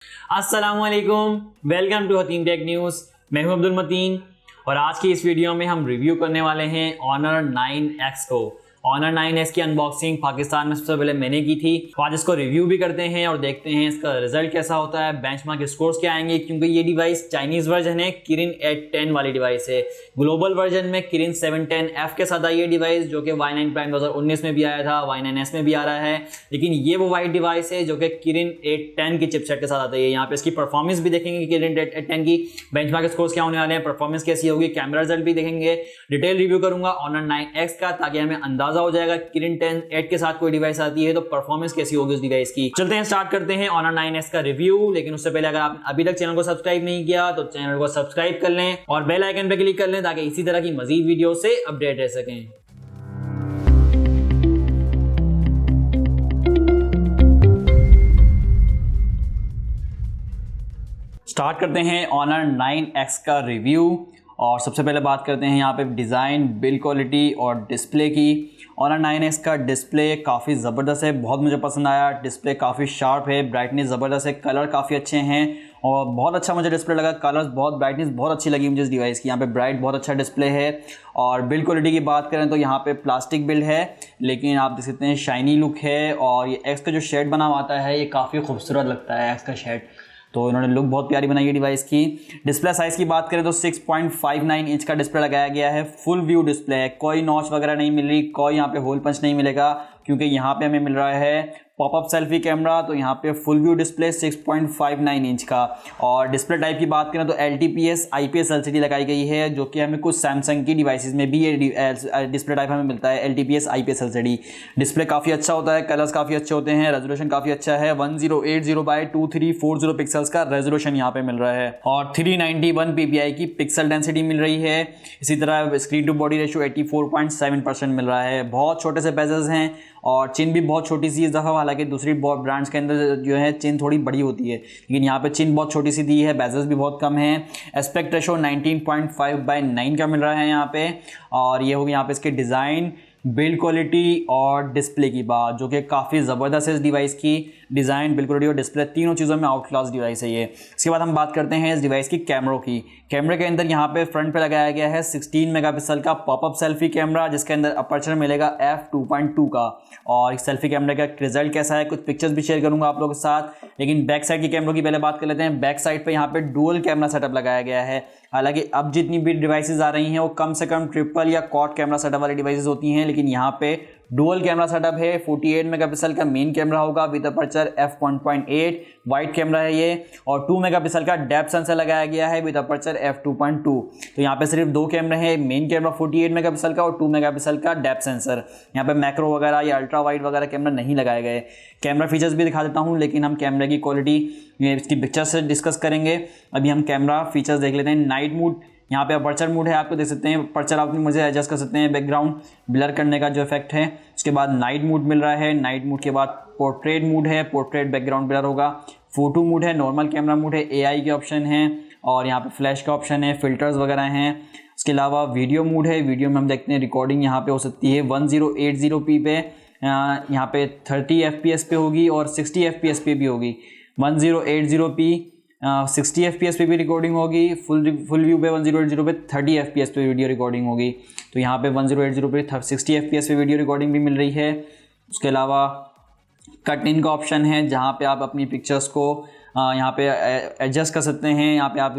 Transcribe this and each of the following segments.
अस्सलामुअलैकुम, welcome to Hatim tech news. मैं हूं अब्दुल मतीन और आज की इस वीडियो में हम रिव्यू करने वाले हैं Honor 9X को। Honor 9X की अनबॉक्सिंग पाकिस्तान में सबसे पहले मैंने की थी, तो आज इसको रिव्यू भी करते हैं और देखते हैं इसका रिजल्ट कैसा होता है, बेंचमार्क स्कोर्स क्या आएंगे, क्योंकि ये डिवाइस चाइनीज वर्जन है, किरिन 810 वाली डिवाइस है। ग्लोबल वर्जन में किरिन 710F के साथ आई है डिवाइस, जो कि Y9 प्राइम 2019 में भी आया था, Y9S में भी आ रहा है, लेकिन ये वो वाइट डिवाइस है जो कि किरिन 810 की चिपसेट के साथ आता है। यहाँ पे इसकी परफॉर्मेंस भी देखेंगे, किरिन 810 की बेंचमार्क स्कोर्स क्या होने वाले हैं, परफॉर्मेंस कैसी होगी, कैमरा रिजल्ट भी देखेंगे, डिटेल रिव्यू करूंगा Honor 9X का, ताकि हमें अंदाजा हो जाएगा किरिन 10 के साथ कोई डिवाइस आती है तो परफॉर्मेंस कैसी होगी उस डिवाइस की। चलते हैं, स्टार्ट करते हैं Honor 9X का रिव्यू। लेकिन उससे पहले अगर आप अभी तक चैनल को सब्सक्राइब नहीं किया तो चैनल को सब्सक्राइब कर लें और बेल आइकन पे क्लिक कर लें ताकि इसी तरह की मजीद वीडियो से अपडेट रह सकें। स्टार्ट करते हैं Honor 9X का रिव्यू और सबसे पहले बात करते हैं यहाँ पे डिज़ाइन, बिल्ड क्वालिटी और डिस्प्ले की। Honor 9X का डिस्प्ले काफ़ी ज़बरदस्त है, बहुत मुझे पसंद आया। डिस्प्ले काफ़ी शार्प है, ब्राइटनेस ज़बरदस्त है, कलर काफ़ी अच्छे हैं और बहुत अच्छा मुझे डिस्प्ले लगा। कलर्स बहुत, ब्राइटनेस बहुत अच्छी लगी मुझे इस डिवाइस की। यहाँ पे ब्राइट बहुत अच्छा डिस्प्ले है। और बिल्ड क्वालिटी की बात करें तो यहाँ पे प्लास्टिक बिल्ड है, लेकिन आप देख सकते हैं शाइनी लुक है। और ये एक्स का जो शेड बना हुआ आता है ये काफ़ी खूबसूरत लगता है, एक्स का शेड, तो इन्होंने लुक बहुत प्यारी बनाई है डिवाइस की। डिस्प्ले साइज़ की बात करें तो 6.59 इंच का डिस्प्ले लगाया गया है। फुल व्यू डिस्प्ले है, कोई नॉच वगैरह नहीं मिल रही, कोई यहाँ पे होल पंच नहीं मिलेगा, क्योंकि यहाँ पे हमें मिल रहा है पॉपअप सेल्फी कैमरा। तो यहाँ पे फुल व्यू डिस्प्ले 6.59 इंच का। और डिस्प्ले टाइप की बात करें तो LTPS IPS LCD लगाई गई है, जो कि हमें कुछ सैमसंग की डिवाइसेस में भी ये डिस्प्ले टाइप हमें मिलता है, LTPS IPS LCD। डिस्प्ले काफ़ी अच्छा होता है, कलर्स काफ़ी अच्छे होते हैं, रेजोल्यूशन काफ़ी अच्छा है। 1080x2340 पिक्सल्स का रेजोल्यूशन यहाँ पे मिल रहा है और 391 ppi की पिक्सल डेंसिटी मिल रही है। इसी तरह स्क्रीन टू बॉडी रेशियो 84.7% मिल रहा है। बहुत छोटे से बेजल्स हैं और चिन भी बहुत छोटी सी इस दफ़ा, हालांकि दूसरी ब्रांड्स के अंदर जो है चिन थोड़ी बड़ी होती है, लेकिन यहाँ पे चिन बहुत छोटी सी दी है, बेजल्स भी बहुत कम है। एस्पेक्ट रेशो 19.5/9 का मिल रहा है यहाँ पे। और ये होगी यहाँ पे इसके डिज़ाइन, बिल्ड क्वालिटी और डिस्प्ले की बात, जो कि काफ़ी ज़बरदस्त है इस डिवाइस की। डिज़ाइन, बिल्ड क्वालिटी और डिस्प्ले तीनों चीज़ों में आउट क्लास डिवाइस है ये। इसके बाद हम बात करते हैं इस डिवाइस की कैमरों की। कैमरे के अंदर यहाँ पे फ्रंट पे लगाया गया है 16 मेगापिक्सल का पॉपअप सेल्फी कैमरा, जिसके अंदर अपर्चर मिलेगा f2.2 का। और सेल्फी कैमरे का रिजल्ट कैसा है, कुछ पिक्चर्स भी शेयर करूंगा आप लोगों के साथ। लेकिन बैक साइड की कैमरों की पहले बात कर लेते हैं। बैक साइड पे यहाँ पे डुअल कैमरा सेटअप लगाया गया है। हालांकि अब जितनी भी डिवाइसेस आ रही हैं वो कम से कम ट्रिपल या क्वाड कैमरा सेटअप वाली डिवाइसेस होती हैं, लेकिन यहाँ पे डुअल कैमरा सेटअप है। 48 मेगापिक्सल का मेन कैमरा होगा with aperture f1.8, wide camera है ये। और 2 मेगापिक्सल का डेप्थ सेंसर लगाया गया है विद अपर्चर f2.2। तो यहाँ पे सिर्फ दो कैमरे हैं, मेन कैमरा 48 मेगापिक्सल का और 2 मेगापिक्सल का डेप्थ सेंसर। यहाँ पे मैक्रो वगैरह या अल्ट्रा वाइड वगैरह कैमरा नहीं लगाए गए। कैमरा फीचर्स भी दिखा देता हूँ, लेकिन हम कैमरे की क्वालिटी इसकी पिक्चर्स से डिस्कस करेंगे। अभी हम कैमरा फीचर्स देख लेते हैं। नाइट मोड, यहाँ पे अपर्चर मोड है, आपको देख सकते हैं अपर्चर आप मुझे एडजस्ट कर सकते हैं, बैकग्राउंड ब्लर करने का जो इफेक्ट है। उसके बाद नाइट मोड मिल रहा है। नाइट मोड के बाद पोर्ट्रेट मोड है, पोर्ट्रेट बैकग्राउंड ब्लर होगा। फोटो मोड है, नॉर्मल कैमरा मोड है, AI के ऑप्शन है और यहाँ पे फ्लैश का ऑप्शन है, फिल्टर्स वगैरह हैं। उसके अलावा वीडियो मोड है। वीडियो में हम देखते हैं रिकॉर्डिंग यहाँ पे हो सकती है 1080p पे, यहाँ पे 30 FPS पे होगी और 60 FPS पे भी होगी। 1080p 60 FPS पे भी रिकॉर्डिंग होगी, फुल व्यू पे 1080 पे 30 FPS पे वीडियो रिकॉर्डिंग होगी। तो यहाँ पे 1080 पे 60 FPS पे वीडियो रिकॉर्डिंग भी मिल रही है। उसके अलावा कट इन का ऑप्शन है, जहाँ पे आप अपनी पिक्चर्स को यहाँ पे एडजस्ट कर सकते हैं। यहाँ पे आप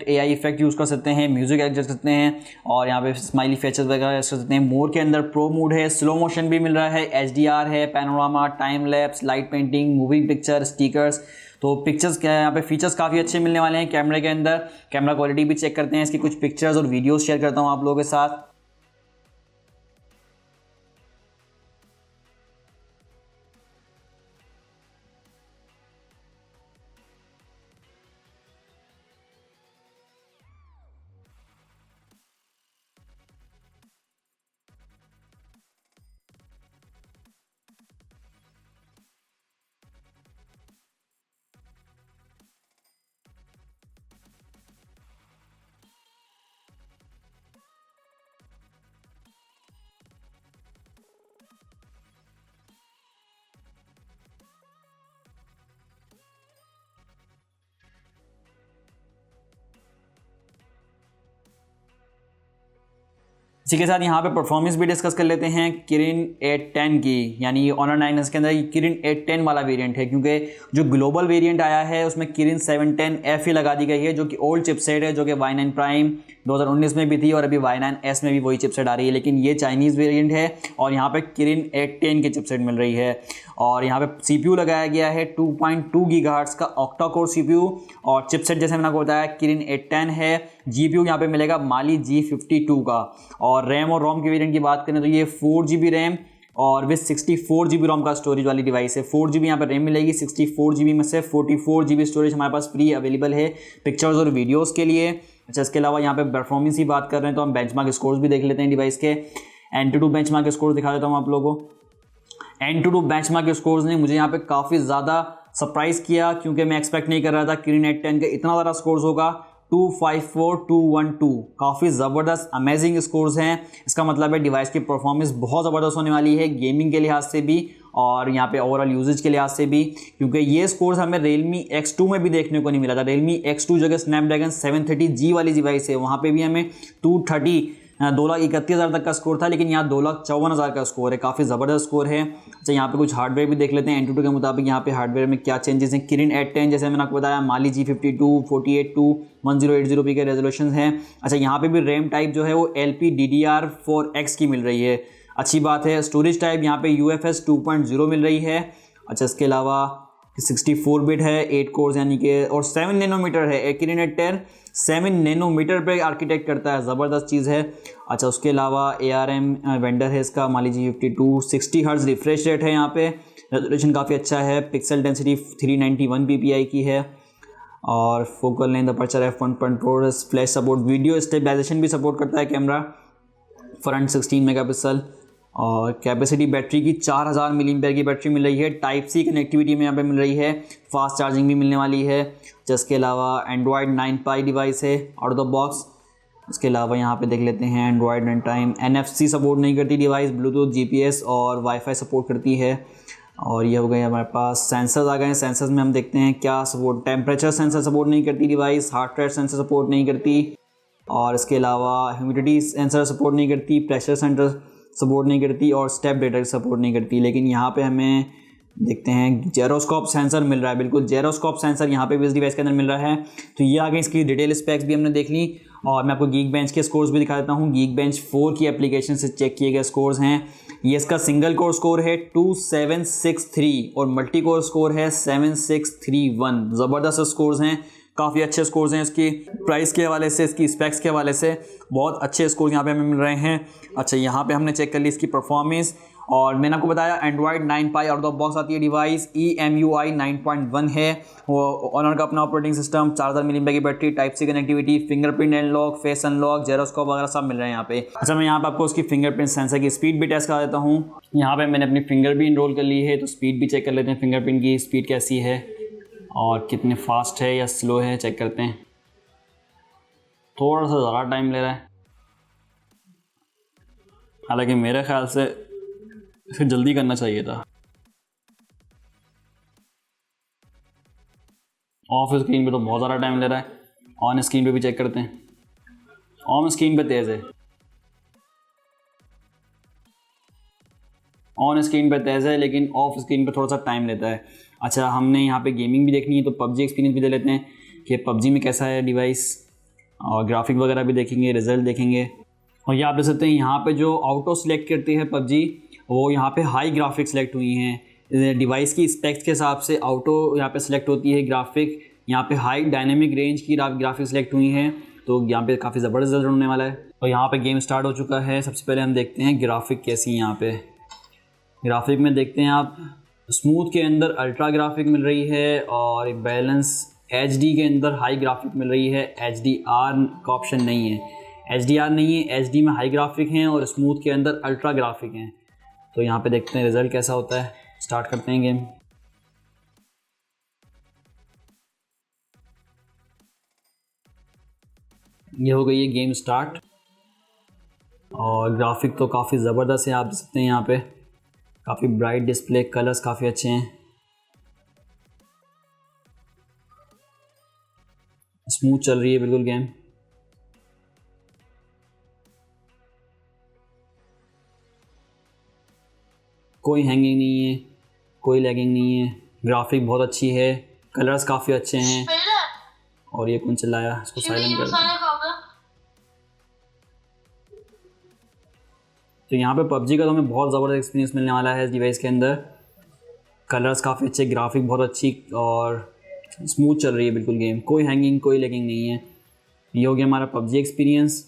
AI इफेक्ट यूज़ कर सकते हैं, म्यूज़िक एडजस्ट कर सकते हैं और यहाँ पे स्माइली फीचर्स वगैरह एडजस्ट कर सकते हैं। मोर के अंदर प्रो मोड है, स्लो मोशन भी मिल रहा है, HDR है, panorama, time lapse, light painting, moving picture, stickers. तो पिक्चर्स क्या है, यहाँ पे फीचर्स काफ़ी अच्छे मिलने वाले हैं कैमरे के अंदर। कैमरा क्वालिटी भी चेक करते हैं, इसकी कुछ पिक्चर्स और वीडियोज़ शेयर करता हूँ आप लोगों के साथ। इसी के साथ यहाँ पे परफॉर्मेंस भी डिस्कस कर लेते हैं किरिन 810 की, यानी ऑनर 9S के अंदर किरिन 810 वाला वेरिएंट है, क्योंकि जो ग्लोबल वेरिएंट आया है उसमें किरिन 710F ही लगा दी गई है, जो कि ओल्ड चिपसेट है, जो कि Y9 प्राइम 2019 में भी थी और अभी Y9S में भी वही चिपसेट आ रही है, लेकिन ये चाइनीज़ वेरिएंट है और यहाँ पे किरिन 810 की चिपसेट मिल रही है। और यहाँ पे CPU लगाया गया है 2.2 गीगाहर्ट्ज़ का ऑक्टा कोर CPU, और चिपसेट जैसे मैंने आपको बताया किरिन 810 है। GPU यहाँ पे मिलेगा माली G52 का। और रैम और रोम के वेरिएंट की बात करें तो ये 4GB रैम और विद 64GB रोम का स्टोरेज वाली डिवाइस है। 4GB यहाँ पर रैम मिलेगी, 64GB में से 44GB स्टोरेज हमारे पास फ्री अवेलेबल है पिक्चर्स और वीडियोस के लिए। अच्छा, इसके अलावा यहाँ पे परफॉर्मेंस की बात कर रहे हैं तो हम बेंचमार्क स्कोर्स भी देख लेते हैं डिवाइस के। Antutu बेंचमार्क स्कोर दिखा देता हूँ आप लोगों को। Antutu बेंचमार्क स्कोर्स ने मुझे यहाँ पे काफ़ी ज़्यादा सरप्राइज़ किया, क्योंकि मैं एक्सपेक्ट नहीं कर रहा था किरिन 810 का इतना ज़्यादा स्कोर्स होगा। 254212 काफ़ी ज़बरदस्त अमेजिंग स्कोर्स हैं। इसका मतलब है डिवाइस की परफॉर्मेंस बहुत ज़बरदस्त होने वाली है गेमिंग के लिहाज से भी और यहाँ पे ओवरऑल यूजेज के लिहाज से भी, क्योंकि ये स्कोर्स हमें Realme X2 में भी देखने को नहीं मिला था। Realme X2 जगह स्नैपड्रैगन 730G वाली डिवाइस है, वहाँ पे भी हमें 2,31,000 तक का स्कोर था, लेकिन यहाँ 2,54,000 का स्कोर है, काफ़ी ज़बरदस्त स्कोर है। अच्छा, यहाँ पे कुछ हार्डवेयर भी देख लेते हैं Antutu के मुताबिक यहाँ पे हार्डवेयर में क्या चेंजेस हैं। किरिन 810 जैसे मैंने आपको बताया माली G52 4821,080p के रेजोल्यूशन हैं। अच्छा, यहाँ पे भी रैम टाइप जो है वो LPDDR4X की मिल रही है, अच्छी बात है। स्टोरेज टाइप यहाँ पे UFS 2.0 मिल रही है। अच्छा, इसके अलावा 64 बिट है, 8 कोर्स यानी कि, और 7 नैनोमीटर है। किरिन 810 7 नैनोमीटर पे आर्किटेक्ट करता है, ज़बरदस्त चीज़ है। अच्छा, उसके अलावा ARM वेंडर है इसका माली G52, 60 हर्ट्ज़ रिफ्रेश रेट है, यहाँ पे रेजोल्यूशन काफ़ी अच्छा है, पिक्सल डेंसिटी 391 ppi की है, और focal length aperture f1.4, flash support, video stabilisation भी सपोर्ट करता है कैमरा, फ्रंट 16 मेगापिक्सल, और कैपेसिटी बैटरी की 4000 मिलीएम्पेयर की बैटरी मिल रही है। टाइप सी कनेक्टिविटी में यहाँ पे मिल रही है, फास्ट चार्जिंग भी मिलने वाली है। जिसके अलावा एंड्रॉयड 9 पाई डिवाइस है आउट ऑफ द बॉक्स। उसके अलावा यहाँ पे देख लेते हैं एंड्रॉयड 9 टाइम NFC सपोर्ट नहीं करती डिवाइस, ब्लूटूथ GPS और वाईफाई सपोर्ट करती है। और ये हो गए हमारे पास सेंसर्स आ गए हैं। सेंसर्स में हम देखते हैं क्या सपोर्ट, टेम्परेचर सेंसर सपोर्ट नहीं करती device, heart rate sensor support नहीं करती, और इसके अलावा ह्यूमिडिटी सेंसर सपोर्ट नहीं करती, प्रेशर सेंसर सपोर्ट नहीं करती, और स्टेप डेटा सपोर्ट नहीं करती। लेकिन यहाँ पे हमें देखते हैं जेरोस्कोप सेंसर मिल रहा है, बिल्कुल जेरोस्कोप सेंसर यहाँ पे भी इस डिवाइस के अंदर मिल रहा है। तो ये आगे इसकी डिटेल स्पेक्स भी हमने देख ली, और मैं आपको गीक के स्कोर्स भी दिखा देता हूँ। गीक 4 की एप्लीकेशन से चेक किए गए स्कोर्स हैं। ये इसका सिंगल कोर स्कोर है 2763 और मल्टी कोर स्कोर है 7631। ज़बरदस्त स्कोर्स हैं, काफ़ी अच्छे स्कोर्स हैं। इसकी प्राइस के हवाले से, इसकी स्पेक्स के हवाले से बहुत अच्छे स्कोर्स यहाँ पे हमें मिल रहे हैं। अच्छा, यहाँ पे हमने चेक कर ली इसकी परफॉर्मेंस, और मैंने आपको बताया Android 9 pi out of box आती है डिवाइस, EMUI 9.1 है वो ऑनर का अपना ऑपरेटिंग सिस्टम, 4000 मिलीएम्पेयर की battery, type C connectivity, fingerprint unlock, face unlock, gyroscope वगैरह सब मिल रहे हैं यहाँ पे। अच्छा, मैं यहाँ पे आपको उसकी फिंगरप्रिंट सेंसर की स्पीड भी टेस्ट करा देता हूँ। यहाँ पे मैंने अपनी फिंगर भी इनरोल कर ली है, तो स्पीड भी चेक कर लेते हैं, फिंगरप्रिंट की स्पीड कैसी है और कितने फास्ट है या स्लो है चेक करते हैं। थोड़ा सा ज़्यादा टाइम ले रहा है, हालांकि मेरे ख्याल से इसे जल्दी करना चाहिए था। ऑफ स्क्रीन पे तो बहुत ज़्यादा टाइम ले रहा है, ऑन स्क्रीन पे भी चेक करते हैं। ऑन स्क्रीन पे तेज़ है, ऑन स्क्रीन पे तेज़ है, लेकिन ऑफ स्क्रीन पे थोड़ा सा टाइम लेता है। अच्छा, हमने यहाँ पे गेमिंग भी देखनी है तो PUBG एक्सपीरियंस भी दे लेते हैं कि PUBG में कैसा है डिवाइस, और ग्राफिक वगैरह भी देखेंगे, रिजल्ट देखेंगे। और ये आप देख सकते हैं यहाँ पे जो ऑटो सेलेक्ट करती है PUBG, वो यहाँ पे हाई ग्राफिक सेलेक्ट हुई हैं। डिवाइस की स्पेक्स के हिसाब से ऑटो यहाँ पे सेलेक्ट होती है ग्राफिक, यहाँ पे हाई डायनेमिक रेंज की ग्राफिक सेलेक्ट हुई हैं, तो यहाँ पे काफ़ी ज़बरदस्त रिजल्ट होने वाला है। तो यहाँ पे गेम स्टार्ट हो चुका है। सबसे पहले हम देखते हैं ग्राफिक कैसी है। यहाँ पे ग्राफिक में देखते हैं आप, स्मूथ के अंदर अल्ट्रा ग्राफिक मिल रही है, और बैलेंस HD के अंदर हाई ग्राफिक मिल रही है। HDR का ऑप्शन नहीं है, HDR नहीं है, HD में हाई ग्राफिक हैं और स्मूथ के अंदर अल्ट्रा ग्राफिक हैं। तो यहाँ पे देखते हैं रिज़ल्ट कैसा होता है। स्टार्ट करते हैं गेम। ये हो गई है गेम स्टार्ट, और ग्राफिक तो काफ़ी ज़बरदस्त है, आप देख सकते हैं यहाँ पे काफ़ी ब्राइट डिस्प्ले, कलर्स काफ़ी अच्छे हैं, स्मूथ चल रही है बिल्कुल गेम। कोई हैंगिंग नहीं है, कोई लैगिंग नहीं है, ग्राफिक बहुत अच्छी है, कलर्स काफ़ी अच्छे हैं। और ये कौन चलाया, इसको साइलेंट कर दो। तो यहाँ पे PUBG का तो हमें बहुत ज़बरदस्त एक्सपीरियंस मिलने वाला है इस डिवाइस के अंदर। कलर्स काफ़ी अच्छे, ग्राफिक बहुत अच्छी और स्मूथ चल रही है बिल्कुल गेम, कोई हैंगिंग कोई लैगिंग नहीं है। ये हो गया हमारा PUBG एक्सपीरियंस।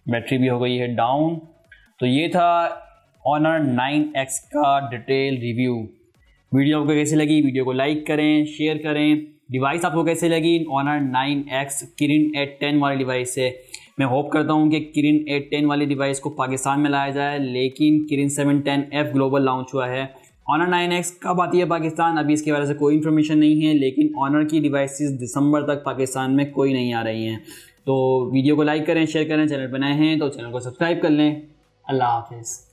बैटरी भी हो गई है डाउन। तो ये था Honor 9X का डिटेल रिव्यू। वीडियो आपको कैसी लगी, वीडियो को लाइक करें, शेयर करें। डिवाइस आपको कैसी लगी Honor 9X किरिन 810 वाली डिवाइस से। मैं होप करता हूँ कि किरिन 810 वाली डिवाइस को पाकिस्तान में लाया जाए, लेकिन किरिन 710F ग्लोबल लॉन्च हुआ है। Honor 9X कब आती है पाकिस्तान, अभी इसके बारे में कोई इन्फॉर्मेशन नहीं है, लेकिन Honor की डिवाइसेस दिसंबर तक पाकिस्तान में कोई नहीं आ रही हैं। तो वीडियो को लाइक करें, शेयर करें, चैनल पर नए हैं तो चैनल को सब्सक्राइब कर लें। अल्लाह हाफिज़।